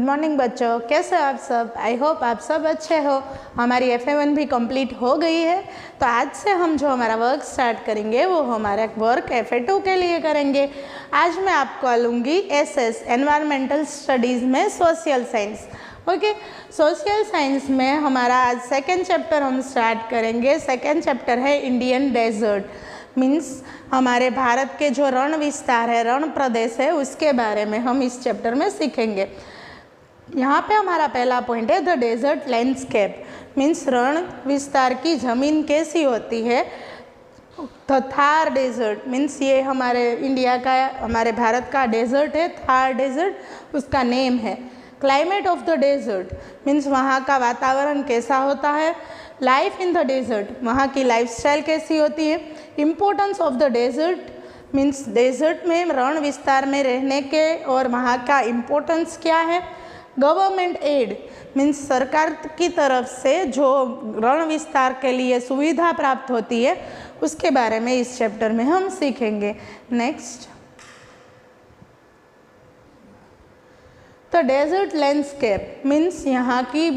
Morning बच्चों, कैसे हो आप सब। आई होप आप सब अच्छे हो। हमारी FA1 भी कंप्लीट हो गई है। तो आज से हम जो हमारा वर्क स्टार्ट करेंगे वो हमारा वर्क FA2 के लिए करेंगे। आज मैं आपको लूँगी SS एनवायरमेंटल स्टडीज़ में social science. Okay, social science में हमारा आज सेकेंड चैप्टर हम स्टार्ट करेंगे। सेकेंड चैप्टर है इंडियन डेजर्ट, मीन्स हमारे भारत के जो रण विस्तार है, रण प्रदेश है, उसके बारे में हम इस चैप्टर में सीखेंगे। यहाँ पे हमारा पहला पॉइंट है द डेजर्ट लैंडस्केप, मीन्स रण विस्तार की ज़मीन कैसी होती है। द थार डेजर्ट मीन्स ये हमारे इंडिया का, हमारे भारत का डेजर्ट है, थार डेजर्ट उसका नेम है। Climate of the desert means वहाँ का वातावरण कैसा होता है। लाइफ इन द डेजर्ट, वहाँ की लाइफस्टाइल कैसी होती है। Importance of the desert means desert में, रण विस्तार में रहने के और वहाँ का इम्पोर्टेंस क्या है। गवर्नमेंट एड मीन्स सरकार की तरफ से जो रण विस्तार के लिए सुविधा प्राप्त होती है उसके बारे में इस चैप्टर में हम सीखेंगे। नेक्स्ट, तो डेजर्ट लैंडस्केप मीन्स यहाँ की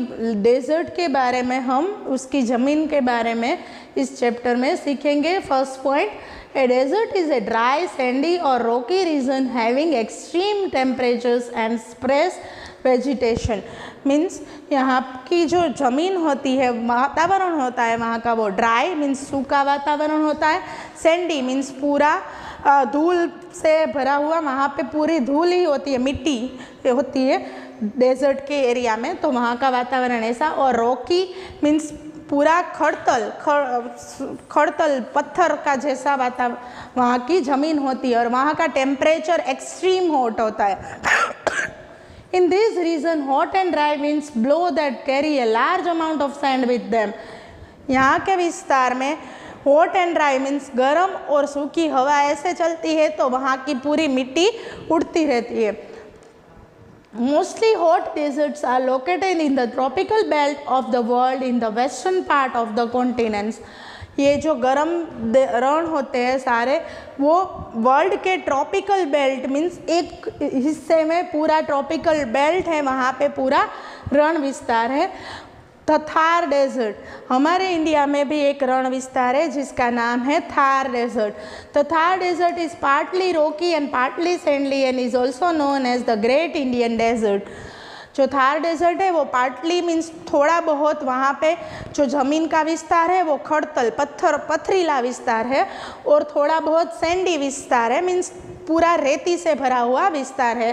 डेजर्ट के बारे में, हम उसकी ज़मीन के बारे में इस चैप्टर में सीखेंगे। First point, a desert is a dry sandy और rocky region having extreme temperatures and sparse vegetation. Means यहाँ की जो ज़मीन होती है, वातावरण होता है वहाँ का, वो ड्राई मीन्स सूखा वातावरण होता है। सैंडी मीन्स पूरा धूल से भरा हुआ, वहाँ पे पूरी धूल ही होती है, मिट्टी होती है डेजर्ट के एरिया में, तो वहाँ का वातावरण ऐसा। और रॉकी मीन्स पूरा खड़तल पत्थर का जैसा वातावरण वहाँ की ज़मीन होती है, और वहाँ का टेम्परेचर एक्सट्रीम हॉट होता है। In this region, hot and dry winds blow that carry a large amount of sand with them. यहाँ के विस्तार में हॉट एंड ड्राई मीन्स गर्म और सूखी हवा ऐसे चलती है तो वहाँ की पूरी मिट्टी उड़ती रहती है। Mostly hot deserts are located in the tropical belt of the world in the western part of the continents. ये जो गर्म रण होते हैं सारे, वो वर्ल्ड के ट्रॉपिकल बेल्ट मीन्स एक हिस्से में पूरा ट्रॉपिकल बेल्ट है, वहाँ पे पूरा रण विस्तार है। थार डेजर्ट, हमारे इंडिया में भी एक रण विस्तार है जिसका नाम है थार डेजर्ट। तो Thar desert is partly rocky and partly sandy and is also known as the great Indian desert. जो थार डेजर्ट है वो पार्टली मीन्स थोड़ा बहुत, वहाँ पे जो ज़मीन का विस्तार है वो खड़तल पथरीला विस्तार है, और थोड़ा बहुत सैंडी विस्तार है मीन्स पूरा रेती से भरा हुआ विस्तार है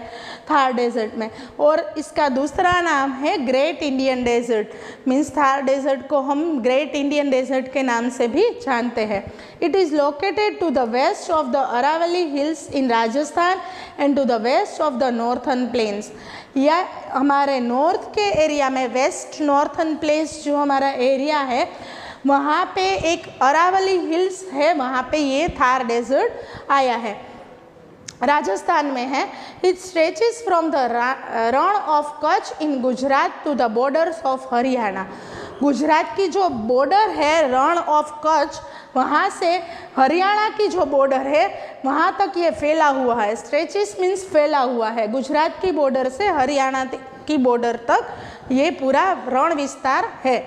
थार डेजर्ट में। और इसका दूसरा नाम है great Indian desert means Thar desert को हम ग्रेट इंडियन डेजर्ट के नाम से भी जानते हैं। It is located to the west of the Aravalli hills in Rajasthan and to the west of the northern plains. या हमारे नॉर्थ के एरिया में, वेस्ट नॉर्थन प्लेस जो हमारा एरिया है, वहाँ पे एक अरावली हिल्स है, वहाँ पे ये थार डेजर्ट आया है, राजस्थान में है। It stretches from the Rann of Kutch in Gujarat to the borders of Haryana. Gujarat की जो बॉर्डर है रण ऑफ कच्छ, वहाँ से हरियाणा की जो बॉर्डर है वहाँ तक ये फैला हुआ है। स्ट्रेचेस मीन्स फैला हुआ है, गुजरात की बॉर्डर से हरियाणा की बॉर्डर तक ये पूरा रण विस्तार है।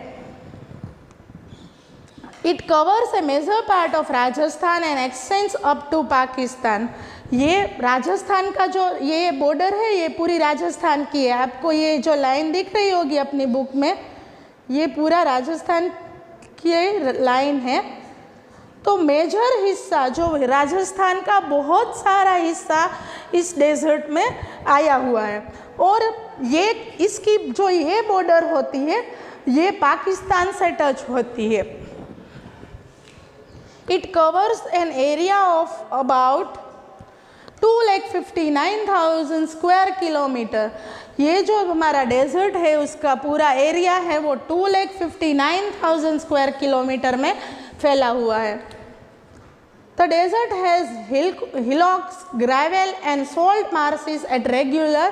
It covers a major part of Rajasthan and extends up to Pakistan. ये राजस्थान का जो ये बॉर्डर है ये पूरी राजस्थान की है। आपको ये जो लाइन दिख रही होगी अपनी बुक में, ये पूरा राजस्थान की लाइन है। तो मेजर हिस्सा जो राजस्थान का, बहुत सारा हिस्सा इस डेजर्ट में आया हुआ है। और ये इसकी जो ये बॉर्डर होती है ये पाकिस्तान से टच होती है। It covers an area of about 2,59,000 square kilometre. ये जो हमारा डेजर्ट है उसका पूरा एरिया है वो 2,59,000 स्क्वायर किलोमीटर में फैला हुआ है। The desert has hillocks, gravel and salt marshes at regular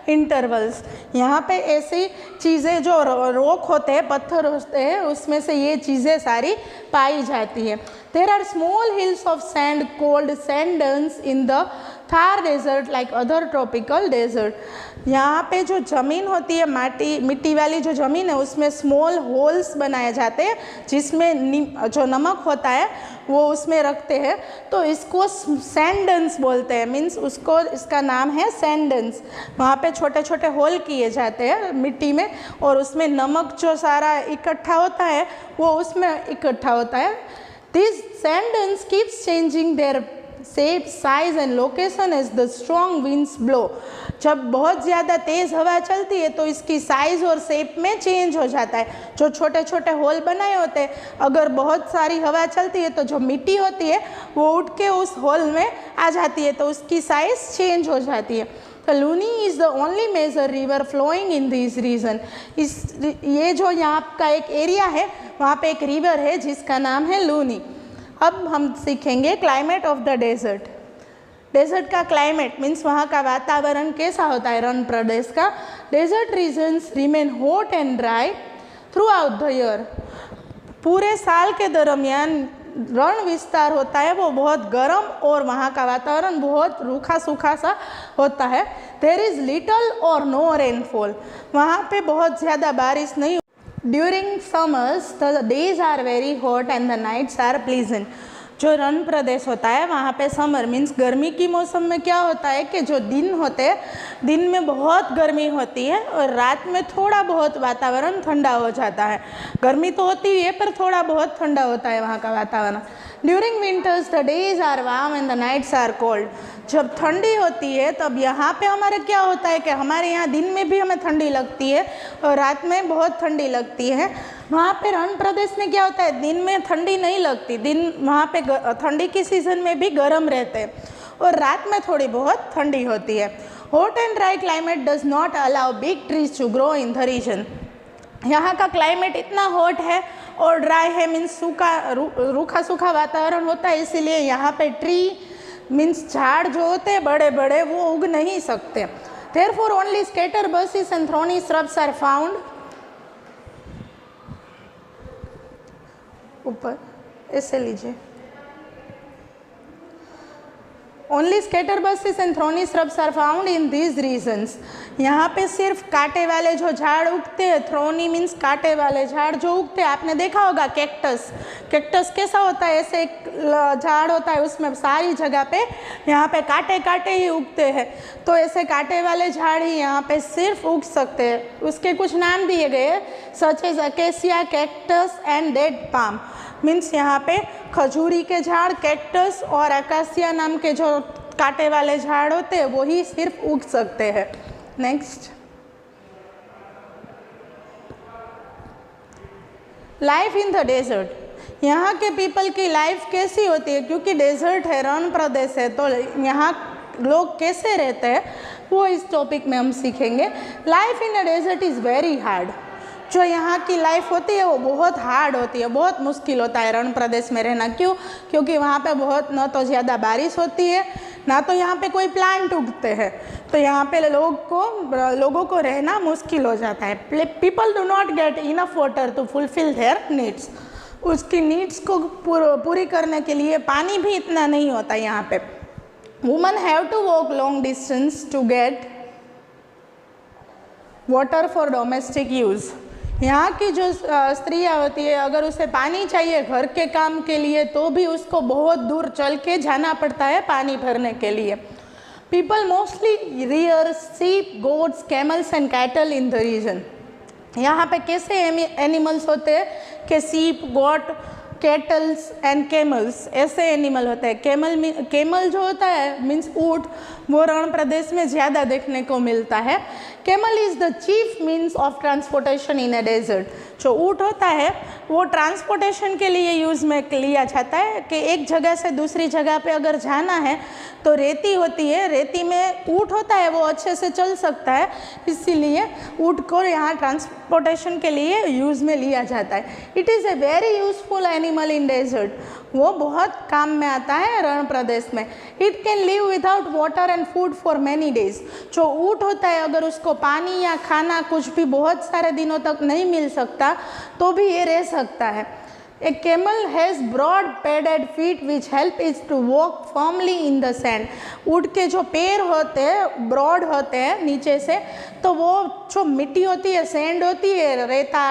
intervals. यहाँ पे ऐसी चीज़ें जो रॉक होते हैं, पत्थर होते हैं, उसमें से ये चीज़ें सारी पाई जाती है। There are small hills of sand called sand dunes in the Thar desert like other tropical desert. यहाँ पे जो ज़मीन होती है, मिट्टी वाली जो ज़मीन है, उसमें स्मॉल होल्स बनाए जाते हैं जिसमें जो नमक होता है वो उसमें रखते हैं, तो इसको सैंडन्स बोलते हैं। मीन्स उसको, इसका नाम है सैंडन्स। वहाँ पे छोटे छोटे होल किए जाते हैं मिट्टी में और उसमें नमक जो सारा इकट्ठा होता है वो उसमें इकट्ठा होता है। This sand dunes keeps changing their shape, size and location as the strong winds blow. जब बहुत ज़्यादा तेज़ हवा चलती है तो इसकी साइज़ और शेप में चेंज हो जाता है। जो छोटे छोटे होल बनाए होते हैं, अगर बहुत सारी हवा चलती है तो जो मिट्टी होती है वो उठ के उस होल में आ जाती है, तो उसकी साइज़ चेंज हो जाती है। तो Luni is the only major river flowing in this region. ये जो यहाँ का एक एरिया है, वहाँ पे एक रिवर है जिसका नाम है लूनी। अब हम सीखेंगे climate of the desert. Desert का क्लाइमेट मीन्स वहाँ का वातावरण कैसा होता है रण प्रदेश का। Desert regions remain hot and dry throughout the year. पूरे साल के दरमियान रण विस्तार होता है वो बहुत गर्म और वहाँ का वातावरण बहुत रूखा सूखा सा होता है। देयर इज़ लिटल और नो रेनफॉल। वहाँ पे बहुत ज़्यादा बारिश नहीं। During summers the days are very hot and the nights are pleasant. जो रण प्रदेश होता है वहाँ पे समर मीन्स गर्मी की मौसम में क्या होता है कि जो दिन होते हैं, दिन में बहुत गर्मी होती है और रात में थोड़ा बहुत वातावरण ठंडा हो जाता है। गर्मी तो होती ही है पर थोड़ा बहुत ठंडा होता है वहाँ का वातावरण। During winters the days are warm and the nights are cold. जब ठंडी होती है तब यहाँ पे हमारे क्या होता है कि हमारे यहाँ दिन में भी हमें ठंडी लगती है और रात में बहुत ठंडी लगती है। वहाँ पे रण प्रदेश में क्या होता है, दिन में ठंडी नहीं लगती, दिन वहाँ पे ठंडी की सीज़न में भी गर्म रहते हैं और रात में थोड़ी बहुत ठंडी होती है। Hot and dry climate does not allow big trees to grow in the region. यहाँ का क्लाइमेट इतना हॉट है और ड्राई है मीन्स सूखा रूखा सूखा वातावरण होता है, इसीलिए यहाँ पे ट्री मीन्स झाड़ जो होते हैं बड़े बड़े वो उग नहीं सकते। Therefore only scatter bushes and thorny shrubs are found. ऊपर ऐसे लीजिए। Only scatter bushes and thorny shrubs are found in these regions. यहाँ पे सिर्फ कांटे वाले जो झाड़ उगते हैं, थ्रोनी मीन्स कांटे वाले झाड़ जो उगते हैं, आपने देखा होगा कैक्टस। कैक्टस कैसा होता है, ऐसे एक झाड़ होता है उसमें सारी जगह पे यहाँ पे कांटे कांटे ही उगते हैं, तो ऐसे कांटे वाले झाड़ ही यहाँ पे सिर्फ उग सकते हैं। उसके कुछ नाम दिए गए such as acacia, cactus and date palm. Means यहाँ पे खजूरी के झाड़, कैक्टस और अकासिया नाम के जो कांटे वाले झाड़ होते हैं वो ही सिर्फ उग सकते हैं। Next, life in the desert. यहाँ के पीपल की लाइफ कैसी होती है, क्योंकि डेजर्ट है, रण प्रदेश है, तो यहाँ लोग कैसे रहते हैं वो इस टॉपिक में हम सीखेंगे। Life in the desert is very hard. जो यहाँ की लाइफ होती है वो बहुत हार्ड होती है, बहुत मुश्किल होता है रण प्रदेश में रहना। क्यों? क्योंकि वहाँ पे बहुत न तो ज़्यादा बारिश होती है, ना तो यहाँ पे कोई प्लांट उगते हैं, तो यहाँ पे लोगों को रहना मुश्किल हो जाता है। People do not get enough water to fulfil their needs. उसकी नीड्स को पूरी करने के लिए पानी भी इतना नहीं होता यहाँ पे। Women have to walk long distance to get water for domestic use. यहाँ की जो स्त्रियाँ होती है, अगर उसे पानी चाहिए घर के काम के लिए तो भी उसको बहुत दूर चल के जाना पड़ता है पानी भरने के लिए। People mostly rear sheep, goats, camels and cattle in the region. यहाँ पे कैसे एनिमल्स होते हैं कि sheep, goat, cattles and camels, ऐसे एनिमल होते हैं। कैमल जो होता है मीन्स ऊँट, वो रण प्रदेश में ज़्यादा देखने को मिलता है। Camel is the chief means of transportation in a desert. जो ऊँट होता है वो ट्रांसपोर्टेशन के लिए यूज़ में लिया जाता है कि एक जगह से दूसरी जगह पे अगर जाना है तो रेती होती है, रेती में ऊँट होता है वो अच्छे से चल सकता है, इसीलिए ऊँट को यहाँ ट्रांसपोर्टेशन के लिए यूज़ में लिया जाता है। It is a very useful animal in desert. वो बहुत काम में आता है रण प्रदेश में। It can live without water and food for many days. जो ऊँट होता है अगर उसको पानी या खाना कुछ भी बहुत सारे दिनों तक नहीं मिल सकता तो भी ये रह सकता है। A camel has broad padded feet which help it to walk firmly in the sand. ऊँट के जो पैर होते हैं ब्रॉड होते हैं नीचे से, तो वो जो मिट्टी होती है, सैंड होती है, रेता,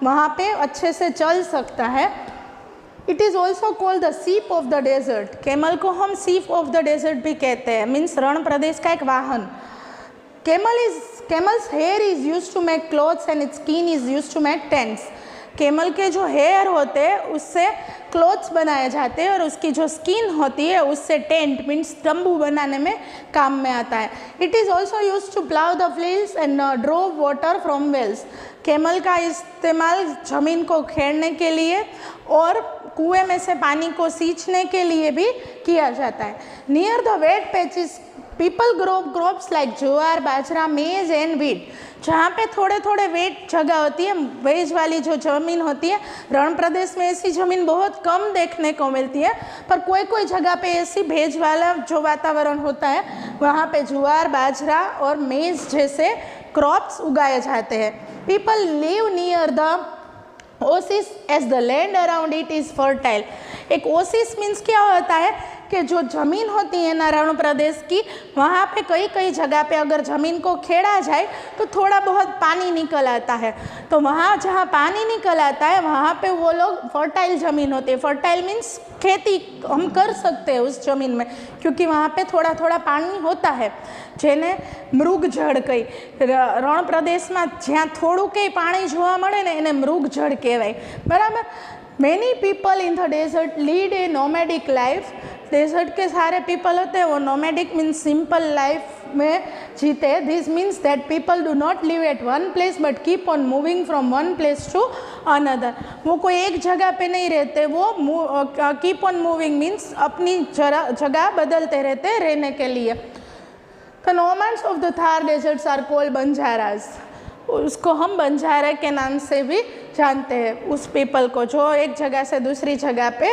वहाँ पे अच्छे से चल सकता है. It is also called the sheep of the desert. Camel को हम sheep of the desert भी कहते हैं, मीन्स रण प्रदेश का एक वाहन. Camel's hair is used to make clothes and its skin is used to make tents. Camel के जो हेयर होते हैं उससे क्लोथ्स बनाए जाते हैं और उसकी जो स्किन होती है उससे टेंट मीन्स तंबू बनाने में काम में आता है. It is also use to plough the fields and draw water from wells. Camel का इस्तेमाल ज़मीन को खेड़ने के लिए और कुएं में से पानी को सींचने के लिए भी किया जाता है. Near the wet patches people grow crops like jowar, bajra, maize and wheat. जहाँ पे थोड़े थोड़े वेट जगह होती है, वेज वाली जो ज़मीन होती है, रण प्रदेश में ऐसी ज़मीन बहुत कम देखने को मिलती है, पर कोई कोई जगह पे ऐसी भेज वाला जो वातावरण होता है वहाँ पे ज्वार, बाजरा और मेज जैसे क्रॉप्स उगाए जाते हैं. People live near the oasis as the land around it is fertile. एक ओसिस मीन्स क्या होता है कि जो ज़मीन होती है ना रण प्रदेश की, वहाँ पे कई कई जगह पे अगर ज़मीन को खेड़ा जाए तो थोड़ा बहुत पानी निकल आता है. तो वहाँ जहाँ पानी निकल आता है वहाँ पे वो लोग फर्टाइल ज़मीन होती है. फर्टाइल मीन्स खेती हम कर सकते हैं उस ज़मीन में, क्योंकि वहाँ पे थोड़ा थोड़ा पानी होता है, જેને મૃગજળ કહી. રણ પ્રદેશમાં જ્યાં થોડું કંઈ પાણી જોવા મળે ને એને મૃગજળ કહેવાય, બરાબર. Many people in the desert lead a nomadic life. Desert के सारे पीपल होते हैं वो नोमैडिक मीन्स सिंपल लाइफ में जीते. This means that people do not live at one place but keep on moving from one place to another. वो कोई एक जगह पे नहीं रहते, वो कीप ऑन मूविंग मीन्स अपनी जगह बदलते रहते रहने के लिए. The nomads of the Thar deserts are called Banjaras. उसको हम बंजारा के नाम से भी जानते हैं उस पीपल को जो एक जगह से दूसरी जगह पे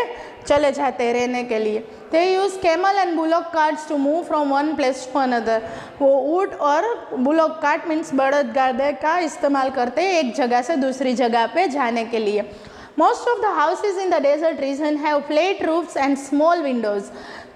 चले जाते हैं रहने के लिए. They use camel and bullock carts to move from one place to another. वो ऊँट और बुलॉक कार्ट मीन्स बड़द गाड़े का इस्तेमाल करते हैं एक जगह से दूसरी जगह पे जाने के लिए. Most of the houses in the desert region have flat roofs and small windows.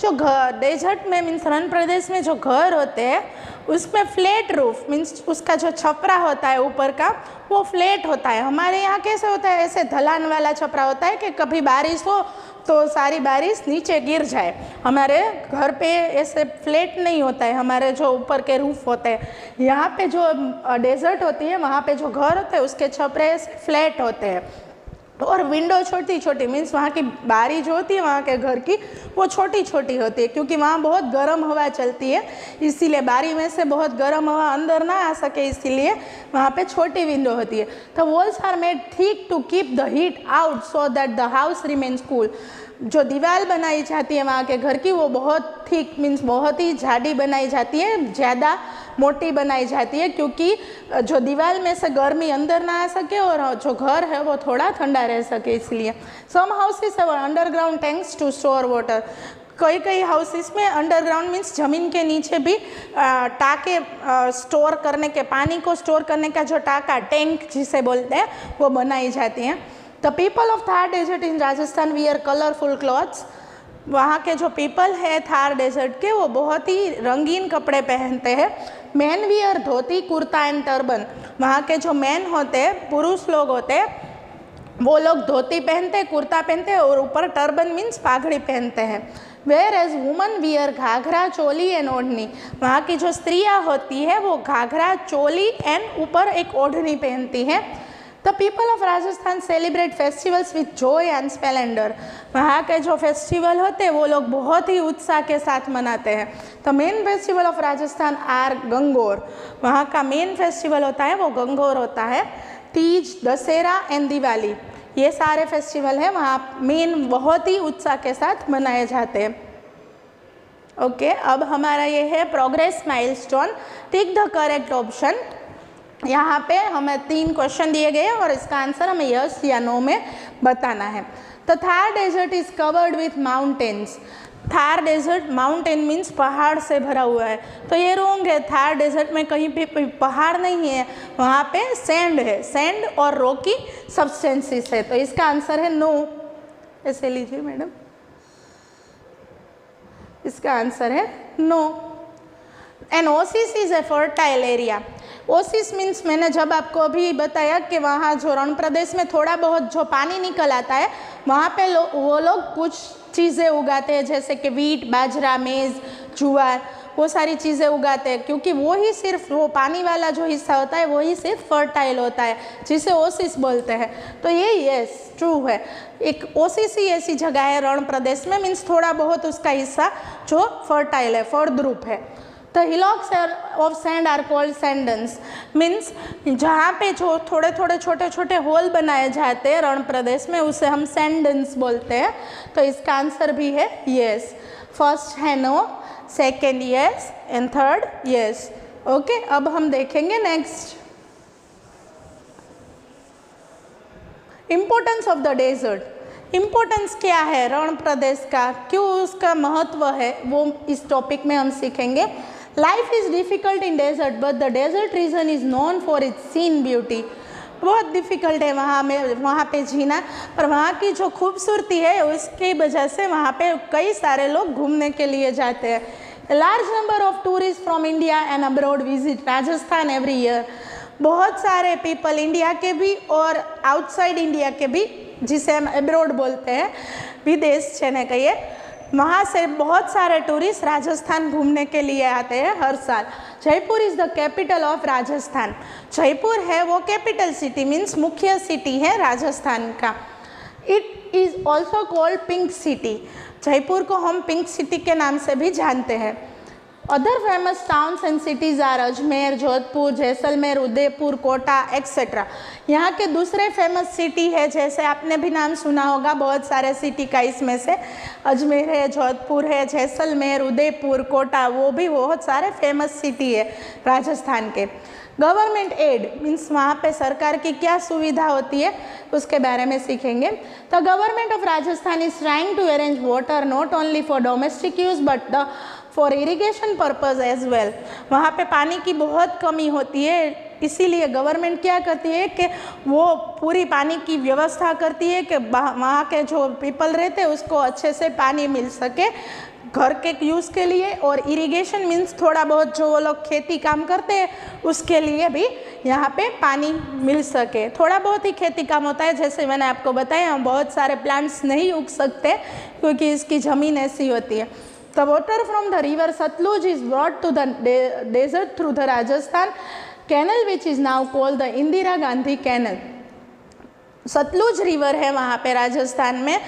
जो घर डेजर्ट में मीन्स रण प्रदेश में जो घर होते हैं उसमें फ्लैट रूफ मीन्स उसका जो छपरा होता है ऊपर का वो फ्लैट होता है. हमारे यहाँ कैसे होता है, ऐसे ढलान वाला छपरा होता है कि कभी बारिश हो तो सारी बारिश नीचे गिर जाए. हमारे घर पे ऐसे फ्लैट नहीं होता है, हमारे जो ऊपर के रूफ होते हैं. यहाँ पे जो डेजर्ट होती है वहाँ पे जो घर होते हैं उसके छपरे फ्लैट होते हैं और विंडो छोटी छोटी मीन्स वहाँ की बारी जो होती है वहाँ के घर की वो छोटी छोटी होती है, क्योंकि वहाँ बहुत गर्म हवा चलती है, इसीलिए बारी में से बहुत गर्म हवा अंदर ना आ सके, इसीलिए वहाँ पे छोटी विंडो होती है. The walls are made thick to keep the heat out so that the house remains cool. जो दीवार बनाई जाती है वहाँ के घर की वो बहुत थिक मीन्स बहुत ही जाडी बनाई जाती है, ज़्यादा मोटी बनाई जाती है, क्योंकि जो दीवार में से गर्मी अंदर ना आ सके और जो घर है वो थोड़ा ठंडा रह सके, इसलिए. Some houses have underground tanks to store water. कई कई हाउसेस में अंडरग्राउंड मीन्स ज़मीन के नीचे भी टाके स्टोर करने के, पानी को स्टोर करने का जो टाका टैंक जिसे बोलते हैं वो बनाई जाती हैं. The people of Thar desert in Rajasthan wear colourful clothes. वहाँ के जो पीपल है थार डेजर्ट के वो बहुत ही रंगीन कपड़े पहनते हैं. Man wear dhoti, kurta and turban. वहाँ के जो मैन होते हैं, पुरुष लोग होते हैं, वो लोग धोती पहनते हैं, कुर्ता पहनते हैं और ऊपर टर्बन मीन्स पाघड़ी पहनते हैं. Whereas woman wear ghagra, choli and odhni. वहाँ की जो स्त्रियाँ होती है वो घाघरा, चोली एंड ऊपर एक ओढ़नी पहनती हैं. The people of Rajasthan celebrate festivals with Joy and Splendor. वहाँ के जो फेस्टिवल होते हैं वो लोग बहुत ही उत्साह के साथ मनाते हैं. The main festival of Rajasthan are Gangaur. वहाँ का मेन फेस्टिवल होता है वो गंगोर होता है. तीज, दशहरा एंड दिवाली, ये सारे फेस्टिवल हैं वहाँ मेन बहुत ही उत्साह के साथ मनाए जाते हैं. ओके, अब हमारा ये है progress milestone. Tick the correct option. यहाँ पे हमें 3 क्वेश्चन दिए गए और इसका आंसर हमें यस या नो में बताना है. The Thar desert is covered with mountains. Thar desert mountain means पहाड़ से भरा हुआ है, तो ये रॉन्ग है। थार डेजर्ट में कहीं भी पहाड़ नहीं है, वहाँ पे सैंड है, सैंड और रॉकी सब्सटेंसेस है, तो इसका आंसर है नो। ऐसे लीजिए मैडम, इसका आंसर है no. And oasis is a fertile area. Oasis means मैंने जब आपको अभी बताया कि वहाँ जो रण प्रदेश में थोड़ा बहुत जो पानी निकल आता है, वहाँ पे वो लोग कुछ चीज़ें उगाते हैं, जैसे कि वीट, बाजरा, मेज़, ज्वार, वो सारी चीज़ें उगाते हैं, क्योंकि वो ही सिर्फ वो पानी वाला जो हिस्सा होता है वही सिर्फ फर्टाइल होता है, जिसे ओसिस बोलते हैं। तो ये यस ट्रू है। एक ओसिस ही ऐसी जगह है रण प्रदेश में, मीन्स थोड़ा बहुत उसका हिस्सा जो फर्टाइल है, फलद्रुप है। The hillocks of sand are called sand dunes, means जहाँ पे जो थोड़े थोड़े छोटे छोटे होल बनाए जाते हैं रण प्रदेश में, उसे हम सैंडन्स बोलते हैं। तो इसका आंसर भी है यस। फर्स्ट है no, second yes and third yes. Okay, अब हम देखेंगे next, importance of the desert. Importance क्या है रण प्रदेश का, क्यों उसका महत्व है, वो इस टॉपिक में हम सीखेंगे। Life is difficult in desert but the desert region is known for its scenic beauty. बहुत डिफ़िकल्ट है वहाँ पे जीना, पर वहाँ की जो खूबसूरती है उसकी वजह से वहाँ पे कई सारे लोग घूमने के लिए जाते हैं। Large number of tourist from India and abroad visit Rajasthan every year. बहुत सारे पीपल इंडिया के भी और आउटसाइड इंडिया के भी, जिसे हम अब्रॉड बोलते हैं, विदेश छेने कहिए, वहाँ से बहुत सारे टूरिस्ट राजस्थान घूमने के लिए आते हैं हर साल। Jaipur is the capital of Rajasthan. Jaipur है वो कैपिटल सिटी, मीन्स मुख्य सिटी है राजस्थान का। It is also called pink city. Jaipur को हम पिंक सिटी के नाम से भी जानते हैं। Other famous towns and cities are Ajmer, Jodhpur, Jaisalmer, Udaipur, Kota etcetera. यहाँ के दूसरे फेमस सिटी है, जैसे आपने भी नाम सुना होगा बहुत सारे सिटी का, इसमें से अजमेर है, जोधपुर है, जैसलमेर, उदयपुर, कोटा, वो भी बहुत सारे फेमस सिटी है राजस्थान के। गवर्नमेंट एड मीन्स वहाँ पे सरकार की क्या सुविधा होती है उसके बारे में सीखेंगे। The government of Rajasthan is trying to arrange water not only for domestic use but for irrigation purpose as well. वहाँ पे पानी की बहुत कमी होती है, इसीलिए गवर्नमेंट क्या करती है कि वो पूरी पानी की व्यवस्था करती है कि वहाँ के जो पीपल रहते हैं उसको अच्छे से पानी मिल सके घर के यूज़ के लिए, और इरिगेशन मीन्स थोड़ा बहुत जो वो लोग खेती काम करते हैं उसके लिए भी यहाँ पे पानी मिल सके। थोड़ा बहुत ही खेती काम होता है, जैसे मैंने आपको बताया, हम बहुत सारे प्लांट्स नहीं उग सकते क्योंकि इसकी ज़मीन ऐसी होती है। The water from the river Satluj is brought to the desert through the Rajasthan canal, which is now called the Indira Gandhi Canal. Sutlej river है वहाँ पे राजस्थान में,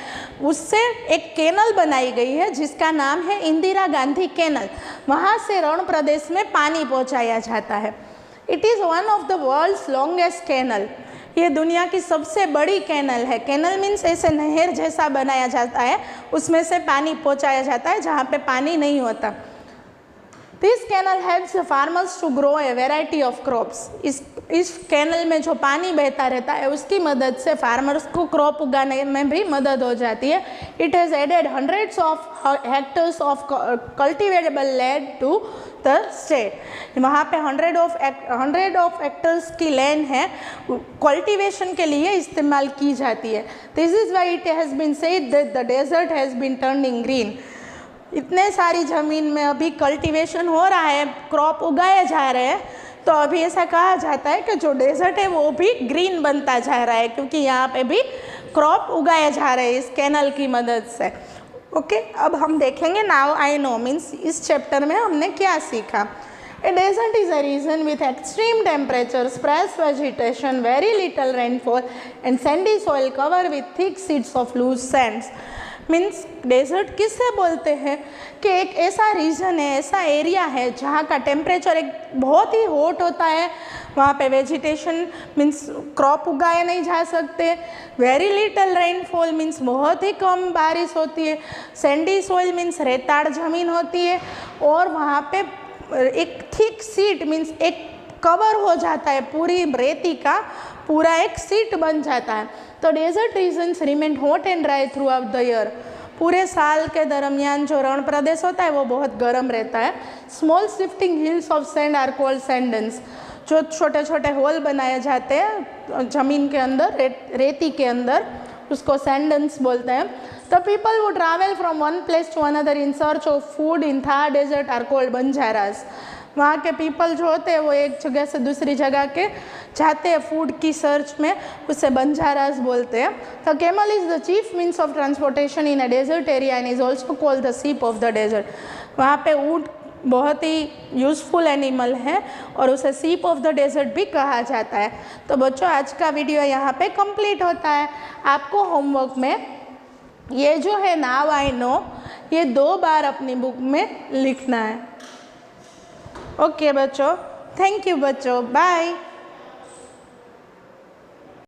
उससे एक कैनल बनाई गई है जिसका नाम है इंदिरा गांधी कैनल। वहाँ से रण प्रदेश में पानी पहुँचाया जाता है। It is one of the world's longest canal. ये दुनिया की सबसे बड़ी कैनल है। कैनल मीन्स ऐसे नहर जैसा बनाया जाता है, उसमें से पानी पहुँचाया जाता है जहाँ पे पानी नहीं होता। This canal helps farmers to grow a variety of crops. इस कैनल में जो पानी बहता रहता है उसकी मदद से फार्मर्स को क्रॉप उगाने में भी मदद हो जाती है। It has added hundreds of hectares of cultivable land to the state. वहाँ पे हंड्रेड ऑफ हेक्टर्स की लैंड है, कल्टिवेशन के लिए इस्तेमाल की जाती है। This is why it has been said that the desert has been turning green. इतने सारी ज़मीन में अभी कल्टीवेशन हो रहा है, क्रॉप उगाए जा रहे हैं, तो अभी ऐसा कहा जाता है कि जो डेजर्ट है वो भी ग्रीन बनता जा रहा है, क्योंकि यहाँ पे भी क्रॉप उगाए जा रहे हैं इस कैनल की मदद से। ओके, अब हम देखेंगे नाउ आई नो मीन्स इस चैप्टर में हमने क्या सीखा। A desert is a region with extreme temperature, sparse vegetation, very little rainfall and sandy soil cover with thick sheets of loose sands. Means desert किससे बोलते हैं कि एक ऐसा रीजन है, ऐसा एरिया है जहाँ का टेम्परेचर एक बहुत ही हॉट होता है, वहाँ पे वेजिटेशन मीन्स क्रॉप उगाए नहीं जा सकते, वेरी लिटल रेनफॉल मीन्स बहुत ही कम बारिश होती है, सैंडी सॉइल मीन्स रेताड़ ज़मीन होती है, और वहाँ पे एक थिक सीट मीन्स एक कवर हो जाता है, पूरी रेती का पूरा एक सीट बन जाता है। तो desert regions remain hot and dry throughout the year. पूरे साल के दरमियान जो रण प्रदेश होता है वो बहुत गर्म रहता है। Small shifting hills of sand are called sand dunes. जो छोटे छोटे होल बनाए जाते हैं ज़मीन के अंदर, रेती के अंदर, उसको सैंड डन्स बोलते हैं। द पीपल वो travel from one place to another in search of food in Thar desert are called Banjaras. वहाँ के पीपल जो होते हैं वो एक जगह से दूसरी जगह के जाते हैं फूड की सर्च में, उसे बंजारास बोलते हैं। The camel is the chief means of transportation in a desert area and is also called the ship of the desert. वहाँ पे ऊँट बहुत ही यूज़फुल एनिमल है और उसे सीप ऑफ द डेजर्ट भी कहा जाता है। तो बच्चों आज का वीडियो यहाँ पे कंप्लीट होता है। आपको होमवर्क में ये जो है नाउ आई नो, ये 2 बार अपनी बुक में लिखना है। ओके बच्चों, थैंक यू बच्चों, बाय।